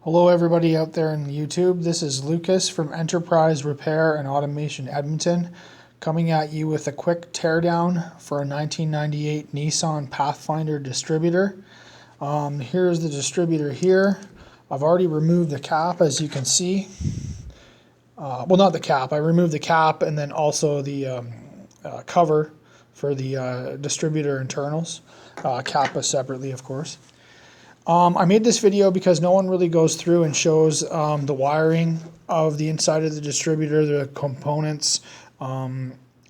Hello everybody out there in YouTube. This is Lucas from Enterprise Repair and Automation Edmonton, coming at you with a quick teardown for a 1998 Nissan Pathfinder Distributor. Here's the distributor here. I've already removed the cap, as you can see. Well, not the cap. I removed the cap and then also the cover for the distributor internals. Kappa separately, of course. I made this video because no one really goes through and shows the wiring of the inside of the distributor, the components,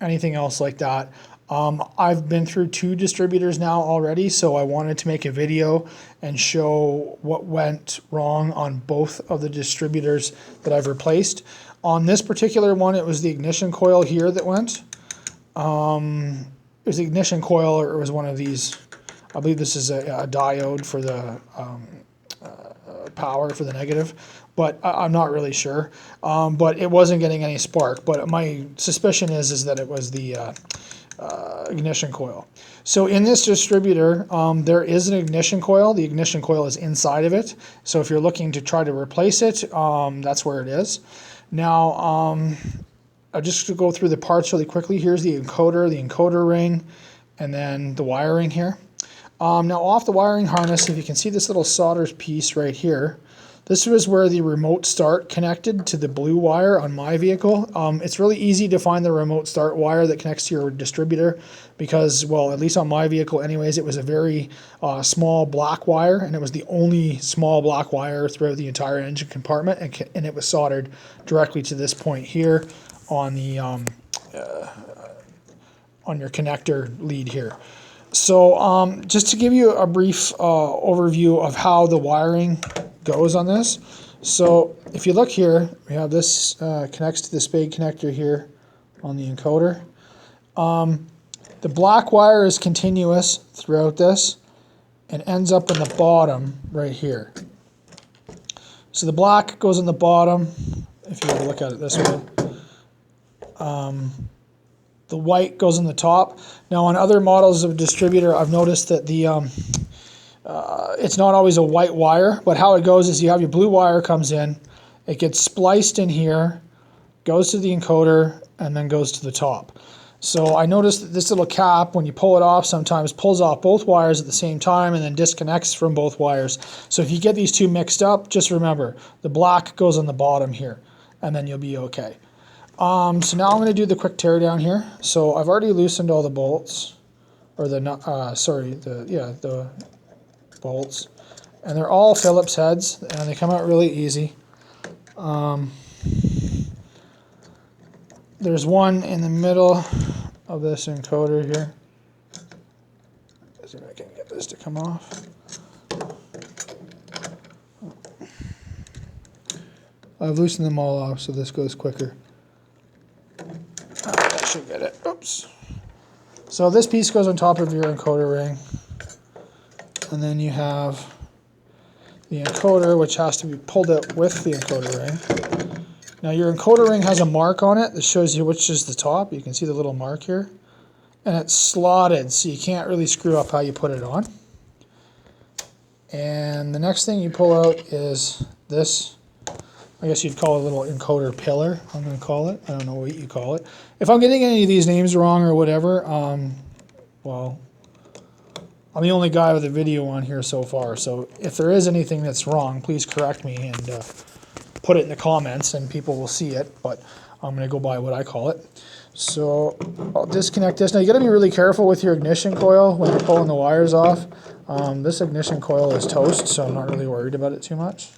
anything else like that. I've been through 2 distributors now already, so I wanted to make a video and show what went wrong on both of the distributors that I've replaced. On this particular one, it was the ignition coil here that went. It was the ignition coil, or it was one of these. I believe this is a diode for the power for the negative, but I'm not really sure. But it wasn't getting any spark. But my suspicion is that it was the ignition coil. So in this distributor, there is an ignition coil. The ignition coil is inside of it. So if you're looking to try to replace it, that's where it is. Now, I'll just go through the parts really quickly. Here's the encoder ring, and then the wiring here. Now off the wiring harness, if you can see this little solder piece right here, this was where the remote start connected to the blue wire on my vehicle. It's really easy to find the remote start wire that connects to your distributor because, well, at least on my vehicle anyways, it was a very small black wire, and it was the only small black wire throughout the entire engine compartment, and it was soldered directly to this point here on the on your connector lead here. So just to give you a brief overview of how the wiring goes on this. So if you look here, we have this connects to the spade connector here on the encoder. The black wire is continuous throughout this and ends up in the bottom right here. So the black goes in the bottom, if you look at it this way. The white goes in the top. Now on other models of distributor, I've noticed that the it's not always a white wire, but how it goes is you have your blue wire comes in, it gets spliced in here, goes to the encoder, and then goes to the top. So I noticed that this little cap, when you pull it off, sometimes pulls off both wires at the same time and then disconnects from both wires. So if you get these two mixed up, just remember, the black goes on the bottom here, and then you'll be okay. So now I'm going to do the quick teardown here. So I've already loosened all the bolts, or the bolts, and they're all Phillips heads, and they come out really easy. There's one in the middle of this encoder here. Let's see if I can get this to come off. I've loosened them all off, so this goes quicker. I should get it. Oops. So this piece goes on top of your encoder ring, and then you have the encoder, which has to be pulled out with the encoder ring. Now your encoder ring has a mark on it that shows you which is the top. You can see the little mark here, and it's slotted, so you can't really screw up how you put it on. And the next thing you pull out is this. I guess you'd call it a little encoder pillar, I'm going to call it. I don't know what you call it. If I'm getting any of these names wrong or whatever, well, I'm the only guy with a video on here so far. So if there is anything that's wrong, please correct me and put it in the comments and people will see it. But I'm going to go by what I call it. So I'll disconnect this. Now you got to be really careful with your ignition coil when you're pulling the wires off. This ignition coil is toast, so I'm not really worried about it too much.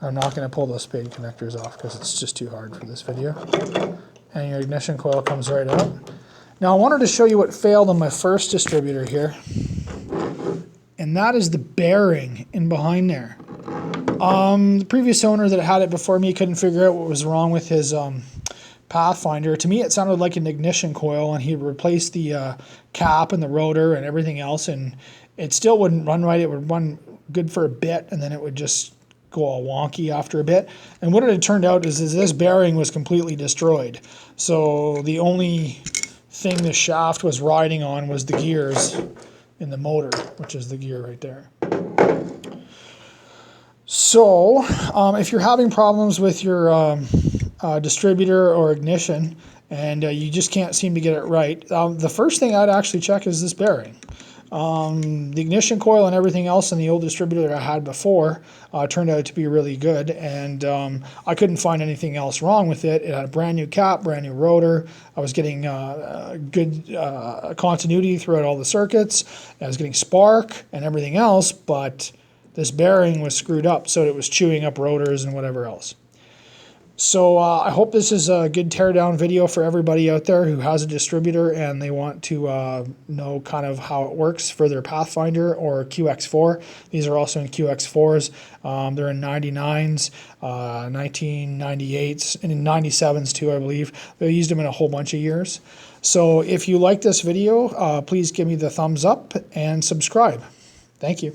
I'm not going to pull those spade connectors off because it's just too hard for this video. And your ignition coil comes right out. Now I wanted to show you what failed on my first distributor here. And that is the bearing in behind there. The previous owner that had it before me couldn't figure out what was wrong with his Pathfinder. To me it sounded like an ignition coil, and he replaced the cap and the rotor and everything else, and it still wouldn't run right. It would run good for a bit, and then it would just go all wonky after a bit. And what it had turned out is this bearing was completely destroyed. So the only thing the shaft was riding on was the gears in the motor, which is the gear right there. So if you're having problems with your distributor or ignition and you just can't seem to get it right, the first thing I'd actually check is this bearing. The ignition coil and everything else in the old distributor that I had before turned out to be really good, and I couldn't find anything else wrong with it. It had a brand new cap, brand new rotor. I was getting good continuity throughout all the circuits. I was getting spark and everything else, but this bearing was screwed up, so it was chewing up rotors and whatever else. So I hope this is a good teardown video for everybody out there who has a distributor and they want to know kind of how it works for their Pathfinder or QX4. These are also in QX4s. They're in 99s, 1998s, and in 97s too, I believe. They used them in a whole bunch of years. So if you like this video, please give me the thumbs up and subscribe. Thank you.